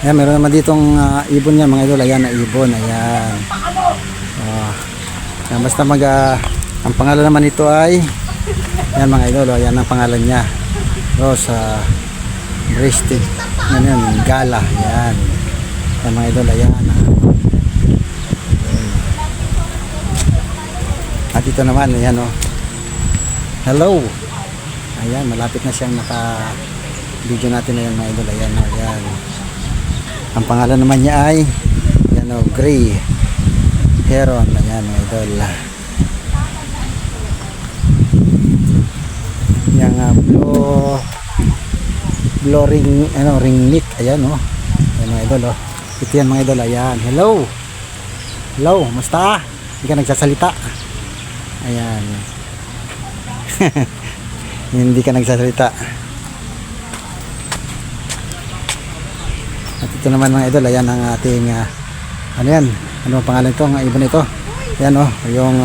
Ayan, meron naman ditong ibon niya mga idol. Ayan, na ibon. Ayan. Ayan, basta ang pangalan naman ito ay ayan mga idol. Ayan ang pangalan niya. Rose breasted. Ayan, gala. Ayan. Ayan mga idol. Ayan. At ito naman. Ayan o. Hello. Ayan, malapit na siyang naka-video natin na yan mga idol. Ayan o. Ayan. Ang pangalan naman niya ay yan o, gray heron. Ayan mga idol. Yung blue ring neck. Ayan o. Ayan mga idol o. Ito yan mga idol. Ayan. Hello. Hello. Musta? Hindi ka nagsasalita. Ayan. Hindi ka nagsasalita. At ito naman mga idol, ayan ang ating ano yan, ano ang pangalan ito, ang ibon ito. Ayan o, yung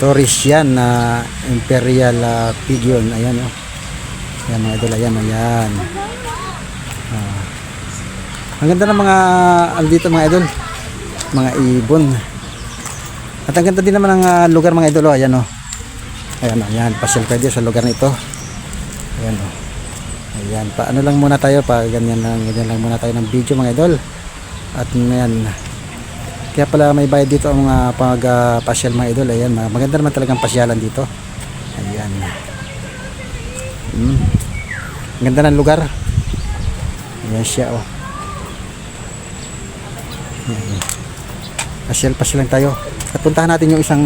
tourist yan na imperial pigeon. Ayan o. Ayan mga idol, ayan, ayan. Ang ganda ng mga ano dito mga idol, mga ibon. At ang ganda din naman ng lugar mga idol o. Ayan o. Ayan o, ayan, pasyal kayo sa lugar nito. Ayan o. Ayan, paano lang muna tayo, ganyan lang muna tayo ng video mga idol. At ngayon, kaya pala may bayad dito ang pag-pasyal mga idol. Ayan, maganda naman talagang pasyalan dito. Ayan. Ganda ng lugar. Ayan siya oh. Ayan. Pasyal lang tayo. At puntahan natin yung isang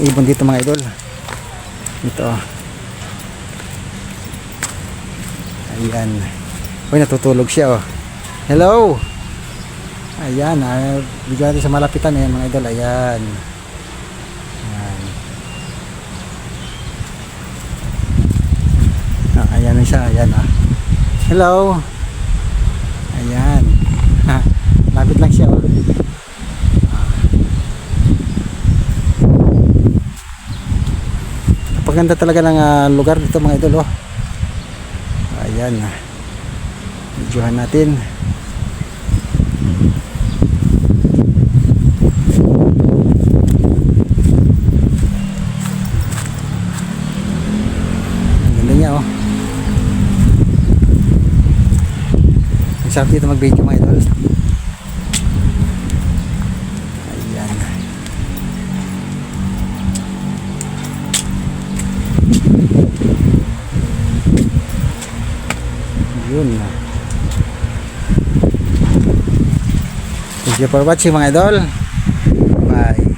ibon dito mga idol. Ito oh. Ayan. Uy, natutulog siya oh. Hello. Ayan, bigyan natin sa malapitan. Ayan mga idol. Ayan. Ayan. Ayan na siya. Ayan ah. Hello. Ayan. Lapit lang siya oh. Napaganda talaga ng lugar dito mga idol oh. Ayan, videohan natin. Ang ganda niya oh. Ang sarap dito mag video mga idol. Ayan. Yun. Thank you for watching mga idol. Bye.